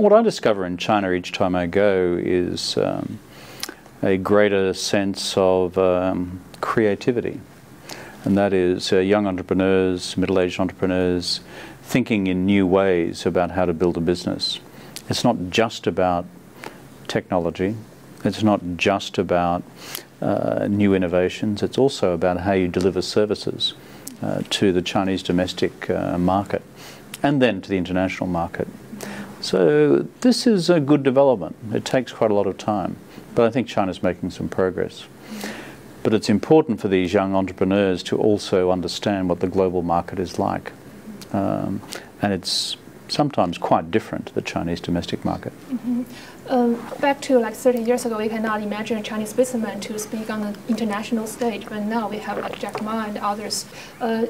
What I discover in China each time I go is a greater sense of creativity. And that is young entrepreneurs, middle-aged entrepreneurs, thinking in new ways about how to build a business. It's not just about technology. It's not just about new innovations. It's also about how you deliver services to the Chinese domestic market and then to the international market. So this is a good development. It takes quite a lot of time, but I think China's making some progress. But it's important for these young entrepreneurs to also understand what the global market is like. And it's sometimes quite different to the Chinese domestic market. Back to like 30 years ago, we cannot imagine a Chinese businessman to speak on the international stage, but now we have like Jack Ma and others.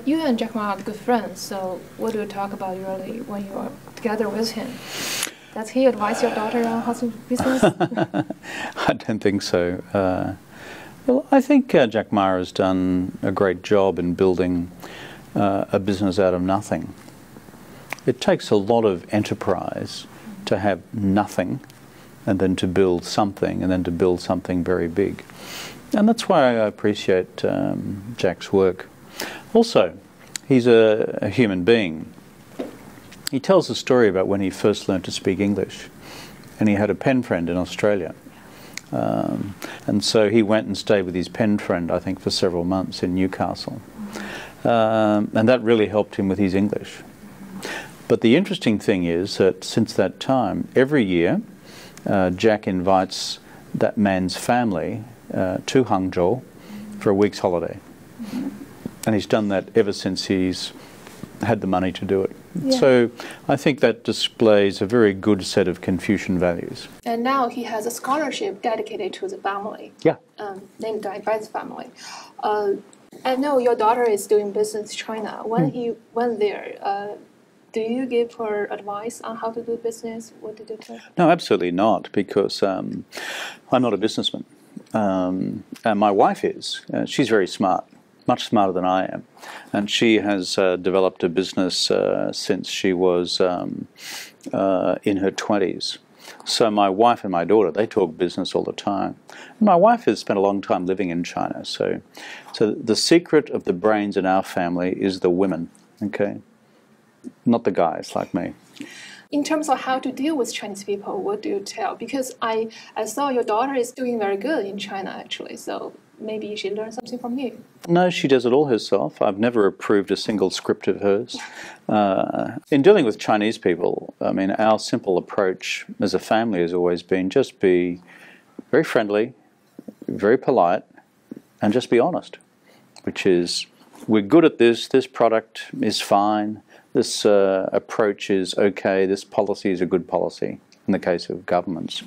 You and Jack Ma are good friends, so what do you talk about usually when you are together with him? Does he advise your daughter on how to do business? I don't think so. Well, I think Jack Ma has done a great job in building a business out of nothing. It takes a lot of enterprise to have nothing and then to build something and then to build something very big. And that's why I appreciate Jack's work. Also, he's a human being. He tells a story about when he first learned to speak English, and he had a pen friend in Australia. And so he went and stayed with his pen friend, I think, for several months in Newcastle. And that really helped him with his English. But the interesting thing is that since that time, every year, Jack invites that man's family to Hangzhou for a week's holiday. And he's done that ever since he's had the money to do it. Yeah. So I think that displays a very good set of Confucian values. And now he has a scholarship dedicated to the family. Yeah. Named by the family. I know your daughter is doing business in China. When he went there, do you give her advice on how to do business? What did you tell her? No, absolutely not, because I'm not a businessman. And my wife is. She's very smart, much smarter than I am. And she has developed a business since she was in her 20s. So my wife and my daughter, they talk business all the time. And my wife has spent a long time living in China. So the secret of the brains in our family is the women, okay? Not the guys like me. In terms of how to deal with Chinese people, what do you tell? Because I saw your daughter is doing very good in China, actually, so maybe she learned something from you. No, she does it all herself. I've never approved a single script of hers. In dealing with Chinese people, I mean, our simple approach as a family has always been just be very friendly, very polite, and just be honest, which is, we're good at this product is fine, this approach is okay, this policy is a good policy, in the case of governments.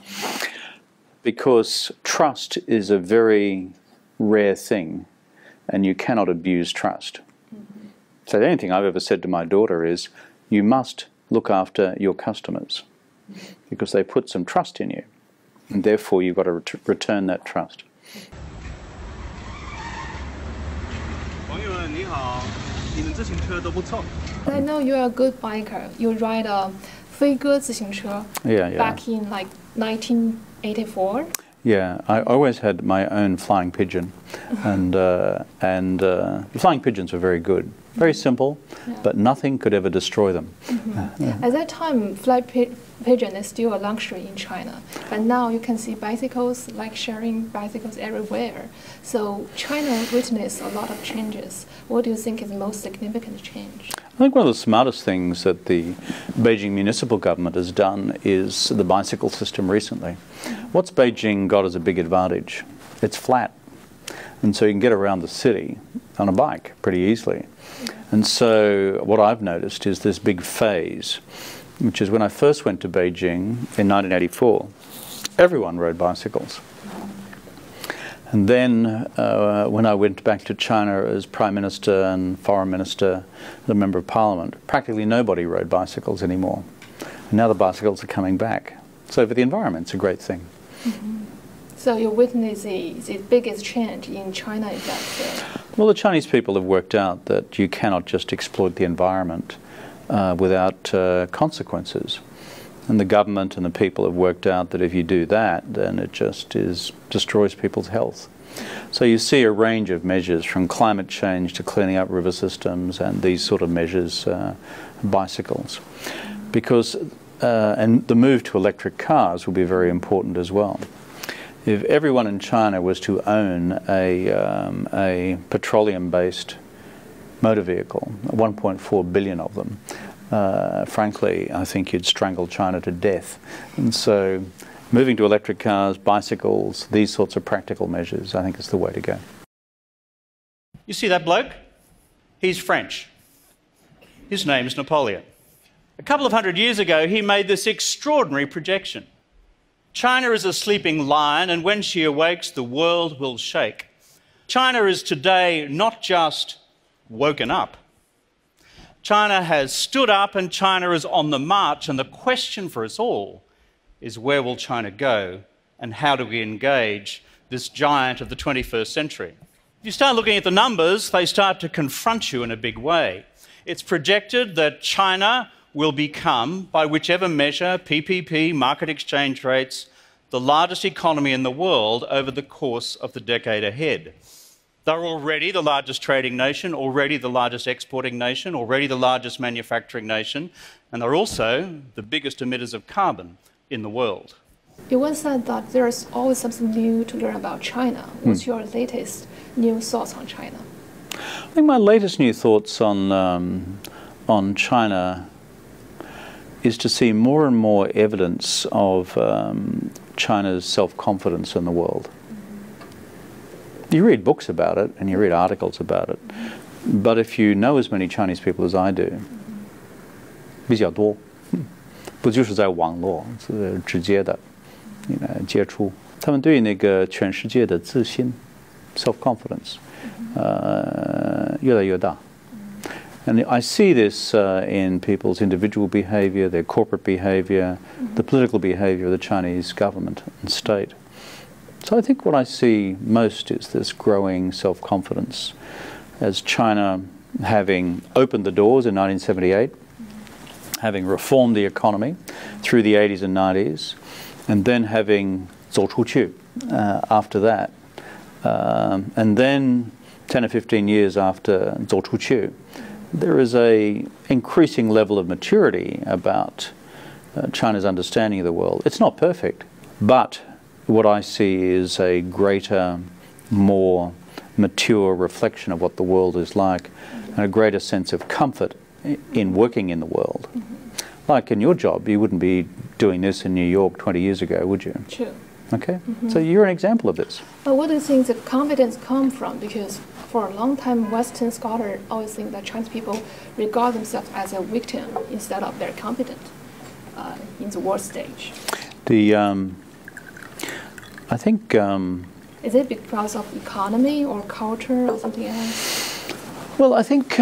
Because trust is a very rare thing, and you cannot abuse trust. So the only thing I've ever said to my daughter is, you must look after your customers, because they put some trust in you, and therefore you've got to return that trust. I know you're a good biker. You ride a 飞鸽自行车 back in like 1984. Yeah, I always had my own flying pigeon, and flying pigeons were very good. Very simple, but nothing could ever destroy them. At that time, flying pigeon is still a luxury in China, but now you can see bicycles, like sharing bicycles everywhere. So China witnessed a lot of changes. What do you think is the most significant change? I think one of the smartest things that the Beijing municipal government has done is the bicycle system recently. What's Beijing got as a big advantage? It's flat, and so you can get around the city on a bike pretty easily. And so what I've noticed is this big phase, which is when I first went to Beijing in 1984, everyone rode bicycles. And then when I went back to China as Prime Minister and Foreign Minister, the Member of Parliament, practically nobody rode bicycles anymore. And now the bicycles are coming back. So for the environment, it's a great thing. So you witness the biggest change in China is that? Well, the Chinese people have worked out that you cannot just exploit the environment without consequences. And the government and the people have worked out that if you do that, then it just destroys people's health. So you see a range of measures from climate change to cleaning up river systems and these sort of measures, bicycles. Because, and the move to electric cars will be very important as well. If everyone in China was to own a petroleum-based motor vehicle, 1.4 billion of them, frankly, I think you'd strangle China to death. And so moving to electric cars, bicycles, these sorts of practical measures, I think is the way to go. You see that bloke? He's French. His name's Napoleon. A couple of hundred years ago, he made this extraordinary projection. China is a sleeping lion, and when she awakes, the world will shake. China is today not just woken up. China has stood up and China is on the march, and the question for us all is where will China go and how do we engage this giant of the 21st century? If you start looking at the numbers, they start to confront you in a big way. It's projected that China will become, by whichever measure, PPP, market exchange rates, the largest economy in the world over the course of the decade ahead. They're already the largest trading nation, already the largest exporting nation, already the largest manufacturing nation, and they're also the biggest emitters of carbon in the world. You once said that there's always something new to learn about China. What's your latest new thoughts on China? I think my latest new thoughts on China is to see more and more evidence of China's self-confidence in the world. You read books about it and you read articles about it, but if you know as many Chinese people as I do, 比较多，不就是在网络是直接的，接触，他们对那个全世界的自信 ，self-confidence，越来越大。And I see this in people's individual behavior, their corporate behavior, the political behavior of the Chinese government and state. So I think what I see most is this growing self-confidence as China, having opened the doors in 1978, having reformed the economy through the 80s and 90s, and then having 走出去 after that. And then 10 or 15 years after 走出去, there is a increasing level of maturity about China's understanding of the world. It's not perfect, but what I see is a greater, more mature reflection of what the world is like, and a greater sense of comfort in working in the world. Like in your job, you wouldn't be doing this in New York 20 years ago, would you? True. Okay, so you're an example of this. But what do you think the confidence comes from? Because for a long time, Western scholars always think that Chinese people regard themselves as a victim instead of very competent in the world stage. I think... is it because of economy or culture or something else? Well, I think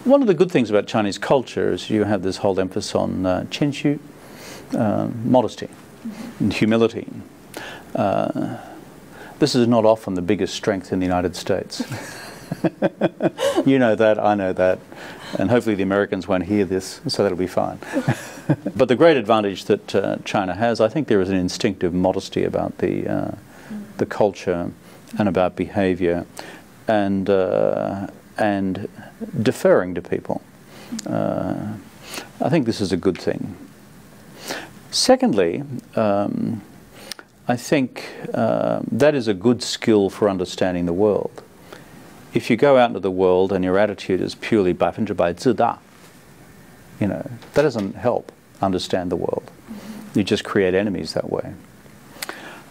one of the good things about Chinese culture is you have this whole emphasis on 谦虚, modesty and humility. This is not often the biggest strength in the United States. You know that, I know that, and hopefully the Americans won't hear this, so that'll be fine. But the great advantage that China has, I think there is an instinctive modesty about the culture and about behavior, and deferring to people. I think this is a good thing. Secondly, I think that is a good skill for understanding the world. If you go out into the world and your attitude is purely 100% 自大, that doesn't help understand the world. You just create enemies that way.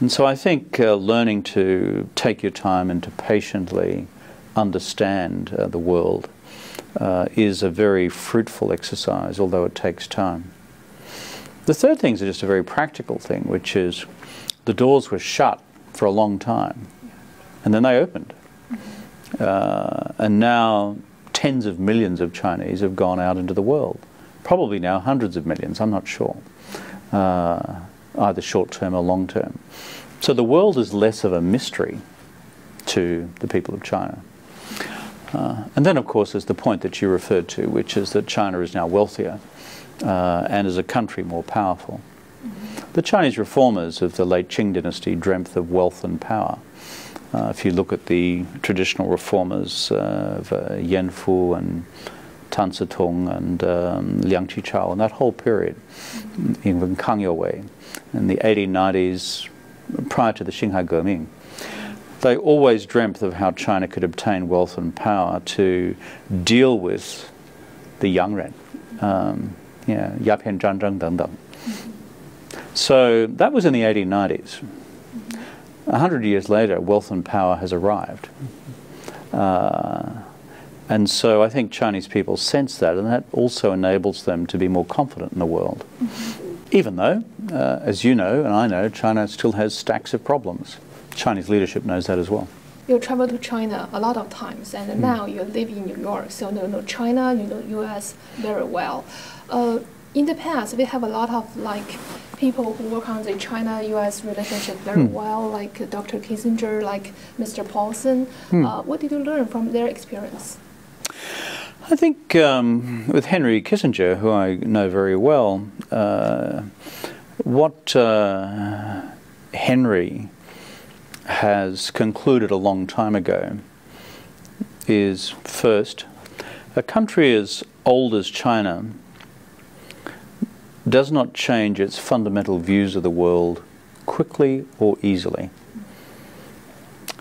And so I think learning to take your time and to patiently understand the world is a very fruitful exercise, although it takes time. The third thing is just a very practical thing, which is the doors were shut for a long time, and then they opened. And now tens of millions of Chinese have gone out into the world. Probably now hundreds of millions, I'm not sure, either short-term or long-term. So the world is less of a mystery to the people of China. And then, of course, there's the point that you referred to, which is that China is now wealthier and as a country more powerful. The Chinese reformers of the late Qing dynasty dreamt of wealth and power. If you look at the traditional reformers of Yan Fu and Tan Tong and Liang Qichao and that whole period, even Kang Youwei, in the 1890s, prior to the Xinhai Geming, they always dreamt of how China could obtain wealth and power to deal with the young ren, Yapian Zhanzheng Dengdeng. So that was in the 1890s. 100 years later, wealth and power has arrived. And so I think Chinese people sense that, and that also enables them to be more confident in the world. Even though, as you know and I know, China still has stacks of problems. Chinese leadership knows that as well. You travel to China a lot of times, and now you live in New York, so you know China, you know U.S. very well. In the past, we have a lot of people who work on the China-U.S. relationship very well, like Dr. Kissinger, like Mr. Paulson. What did you learn from their experience? I think with Henry Kissinger, who I know very well, what Henry has concluded a long time ago is, first, a country as old as China does not change its fundamental views of the world quickly or easily.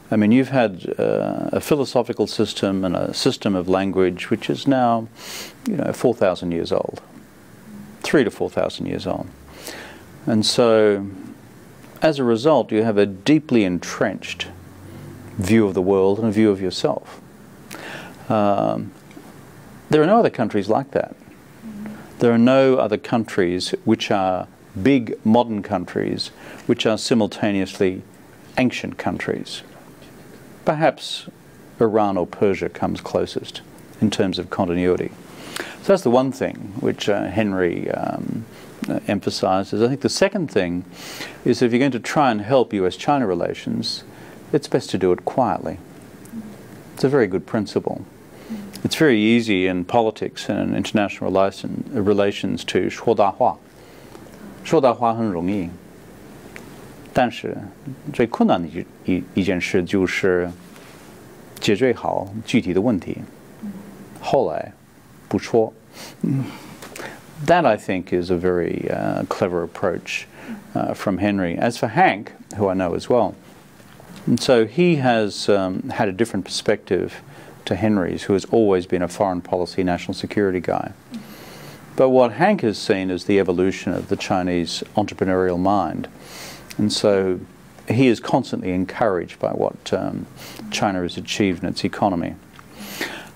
I mean, you've had a philosophical system and a system of language which is now, 4,000 years old, 3,000 to 4,000 years old. And so, as a result, you have a deeply entrenched view of the world and a view of yourself. There are no other countries like that. There are no other countries which are big modern countries which are simultaneously ancient countries. Perhaps Iran or Persia comes closest in terms of continuity. So that's the one thing which Henry emphasizes. I think the second thing is if you're going to try and help US-China relations, it's best to do it quietly. It's a very good principle. It's very easy in politics and in international relations to 说大话。说大话很容易，但是最困难的一件事就是解决好具体的问题。后来不说。That, I think, is a very clever approach from Henry. As for Hank, who I know as well, and so he has had a different perspective to Henry's, who has always been a foreign policy, national security guy. But what Hank has seen is the evolution of the Chinese entrepreneurial mind. And so he is constantly encouraged by what China has achieved in its economy.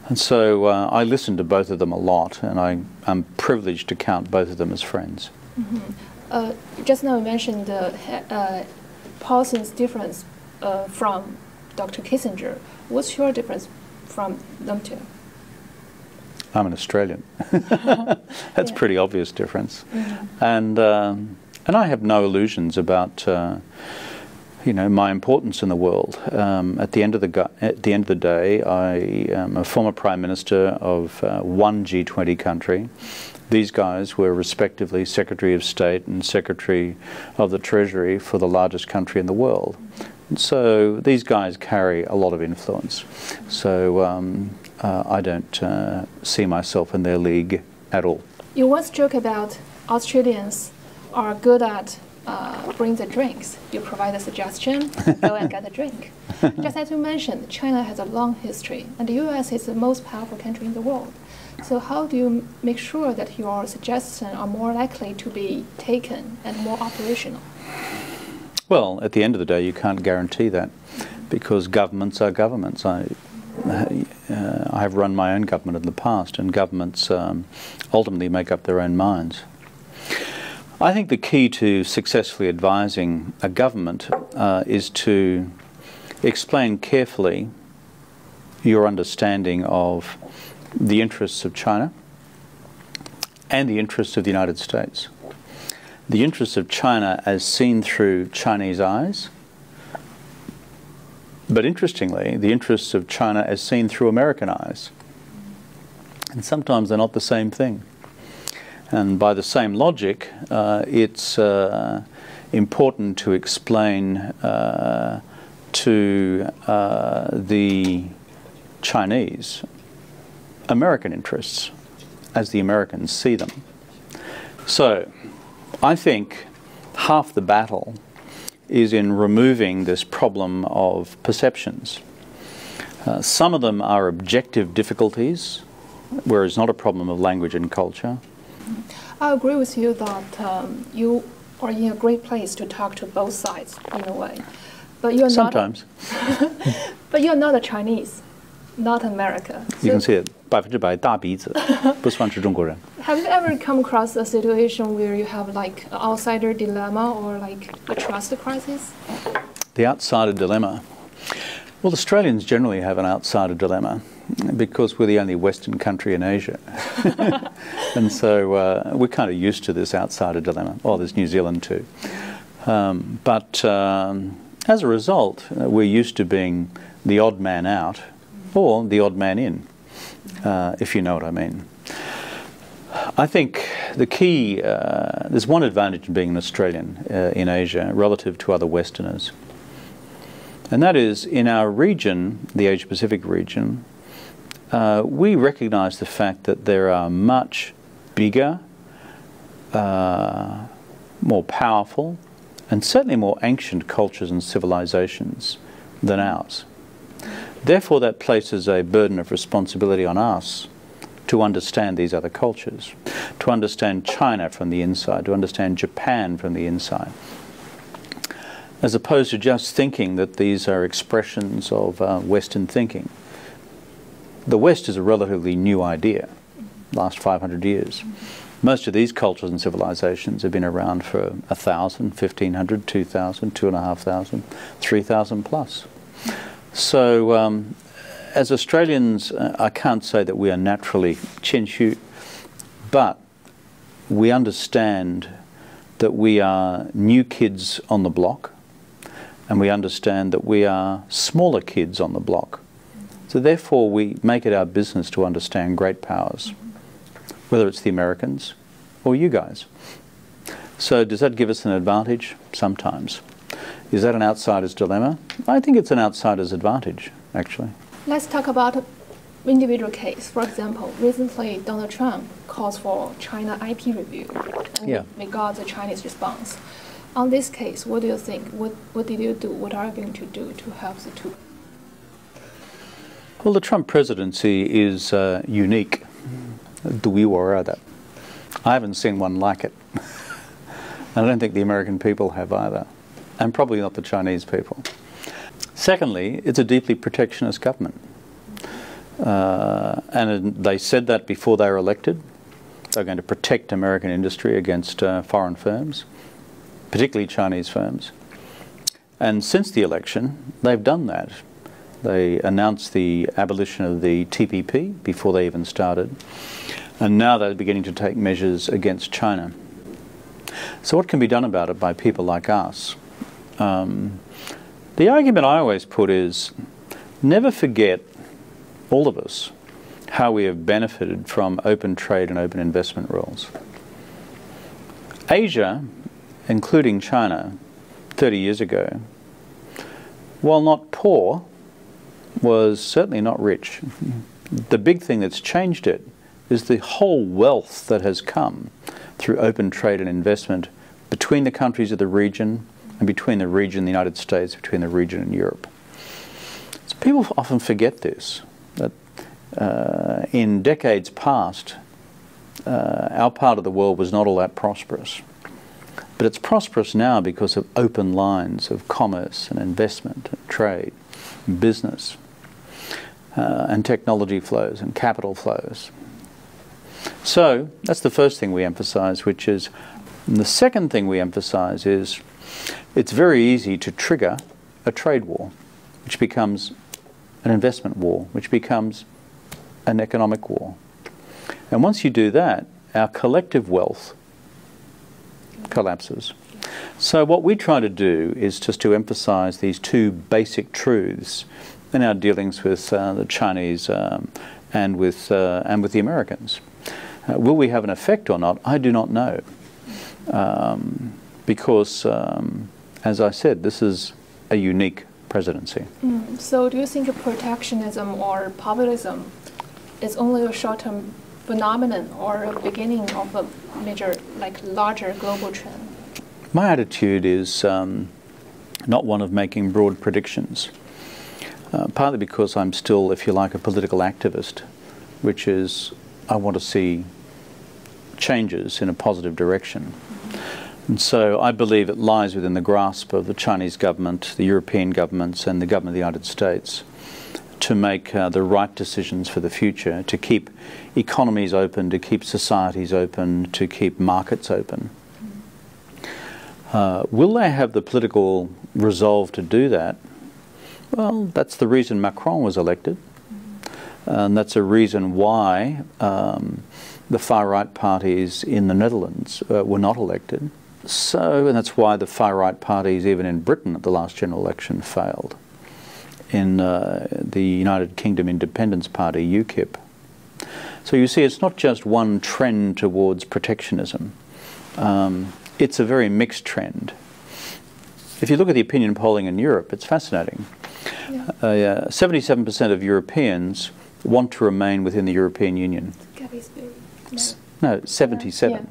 And so I listen to both of them a lot, and I'm privileged to count both of them as friends. Just now you mentioned Paulson's difference from Dr. Kissinger. What's your difference from them two? I'm an Australian. That's a pretty obvious difference. And I have no illusions about my importance in the world. At the end of the day, I am a former Prime Minister of one G20 country. These guys were respectively Secretary of State and Secretary of the Treasury for the largest country in the world. And so these guys carry a lot of influence. So I don't see myself in their league at all. You once joked about Australians are good at bring the drinks. You provide a suggestion, go and get a drink. Just as you mentioned, China has a long history, and the U.S. is the most powerful country in the world. So how do you make sure that your suggestions are more likely to be taken and more operational? Well, at the end of the day, you can't guarantee that, because governments are governments. I have run my own government in the past, and governments ultimately make up their own minds. I think the key to successfully advising a government is to explain carefully your understanding of the interests of China and the interests of the United States. The interests of China as seen through Chinese eyes, but interestingly, the interests of China as seen through American eyes. And sometimes they're not the same thing. And by the same logic, it's important to explain to the Chinese American interests as the Americans see them. So I think half the battle is in removing this problem of perceptions. Some of them are objective difficulties, where it's not a problem of language and culture. I agree with you that you are in a great place to talk to both sides in a way. But you're Sometimes. But you're not a Chinese, not America. You can see it. 100%大鼻子，不算是中国人。 Have you ever come across a situation where you have like an outsider dilemma or like a trust crisis? The outsider dilemma. Well, Australians generally have an outsider dilemma because we're the only Western country in Asia. And so we're kind of used to this outsider dilemma. Oh, there's New Zealand too. But as a result, we're used to being the odd man out or the odd man in, if you know what I mean. I think the key, there's one advantage in being an Australian in Asia relative to other Westerners. And that is, in our region, the Asia-Pacific region, we recognise the fact that there are much bigger, more powerful, and certainly more ancient cultures and civilizations than ours. Therefore, that places a burden of responsibility on us to understand these other cultures, to understand China from the inside, to understand Japan from the inside, as opposed to just thinking that these are expressions of Western thinking. The West is a relatively new idea, last 500 years. Most of these cultures and civilizations have been around for 1,000, 1,500, 2,000, 2,500, 3,000 plus. So as Australians, I can't say that we are naturally Chinchu, but we understand that we are new kids on the block, and we understand that we are smaller kids on the block. So therefore we make it our business to understand great powers, whether it's the Americans or you guys. So does that give us an advantage? Sometimes. Is that an outsider's dilemma? I think it's an outsider's advantage, actually. Let's talk about an individual case. For example, recently Donald Trump calls for China IP review, and we got the Chinese response. On this case, what do you think? What did you do? What are you going to do to help the two? Well, the Trump presidency is unique. I haven't seen one like it. I don't think the American people have either, and probably not the Chinese people. Secondly, it's a deeply protectionist government. And they said that before they were elected. They're going to protect American industry against foreign firms, particularly Chinese firms. And since the election, they've done that. They announced the abolition of the TPP before they even started. And now they're beginning to take measures against China. So what can be done about it by people like us? The argument I always put is, never forget, all of us, how we have benefited from open trade and open investment rules. Asia, including China, 30 years ago, while not poor, was certainly not rich. The big thing that's changed it is the whole wealth that has come through open trade and investment between the countries of the region and between the region and the United States, between the region and Europe. So people often forget this, that in decades past, our part of the world was not all that prosperous. But it's prosperous now because of open lines of commerce and investment and trade, and business, and technology flows and capital flows. So that's the first thing we emphasize, which is, and the second thing we emphasize is, it's very easy to trigger a trade war, which becomes an investment war, which becomes an economic war. And once you do that, our collective wealth collapses. So what we try to do is just to emphasize these two basic truths in our dealings with the Chinese and with the Americans. Will we have an effect or not? I do not know. Because, as I said, this is a unique presidency. So do you think protectionism or populism is only a short-term phenomenon or a beginning of a major, larger global trend? My attitude is not one of making broad predictions, partly because I'm still, if you like, a political activist, which is I want to see changes in a positive direction. And so I believe it lies within the grasp of the Chinese government, the European governments, and the government of the United States to make the right decisions for the future, to keep economies open, to keep societies open, to keep markets open. Will they have the political resolve to do that? Well, that's the reason Macron was elected. And that's a reason why the far-right parties in the Netherlands were not elected. And that's why the far-right parties, even in Britain at the last general election, failed. In the United Kingdom Independence Party, UKIP. So you see, it's not just one trend towards protectionism. It's a very mixed trend. If you look at the opinion polling in Europe, it's fascinating. 77% of Europeans want to remain within the European Union. No, 77.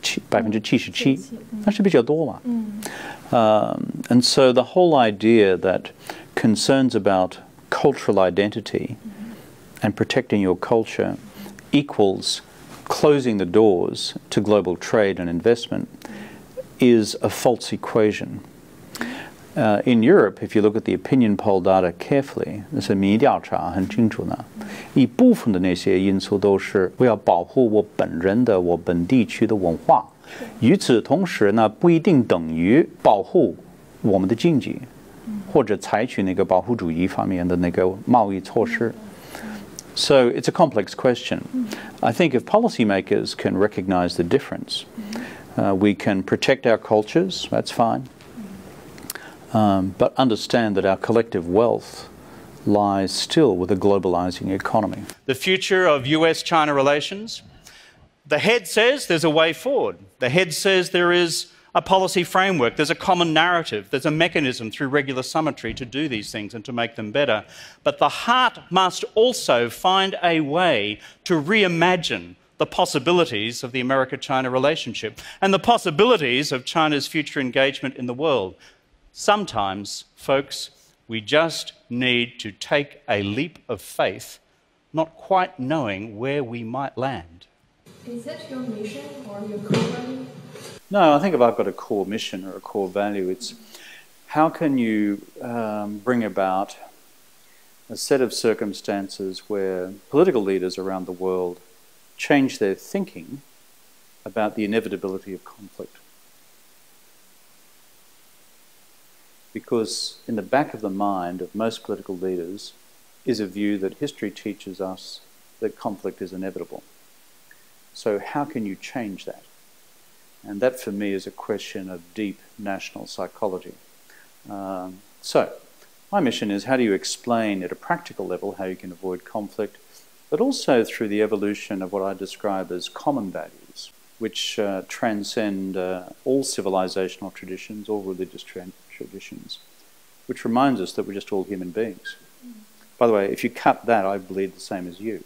77%，那是比较多嘛。And so the whole idea that concerns about cultural identity and protecting your culture equals closing the doors to global trade and investment is a false equation. In Europe, if you look at the opinion poll data carefully, 那是民意调查很清楚呢，一部分的那些因素都是我要保护我本人的我本地区的文化，与此同时呢，不一定等于保护我们的经济，或者采取那个保护主义方面的那个贸易措施。So it's a complex question. I think if policymakers can recognize the difference, we can protect our cultures, that's fine. But understand that our collective wealth lies still with a globalizing economy. The future of US-China relations, the head says there's a way forward. The head says there is a policy framework, there's a common narrative, there's a mechanism through regular summitry to do these things and to make them better. But the heart must also find a way to reimagine the possibilities of the America-China relationship and the possibilities of China's future engagement in the world. Sometimes, folks, we just need to take a leap of faith, not quite knowing where we might land. Is that your mission or your core value? No, I think if I've got a core mission or a core value, it's how can you bring about a set of circumstances where political leaders around the world change their thinking about the inevitability of conflict. Because in the back of the mind of most political leaders is a view that history teaches us that conflict is inevitable. So how can you change that? And that for me is a question of deep national psychology. So my mission is how do you explain at a practical level how you can avoid conflict, but also through the evolution of what I describe as common values, which transcend all civilizational traditions, all religious traditions, which reminds us that we're just all human beings. By the way, if you cut that, I believe the same as you.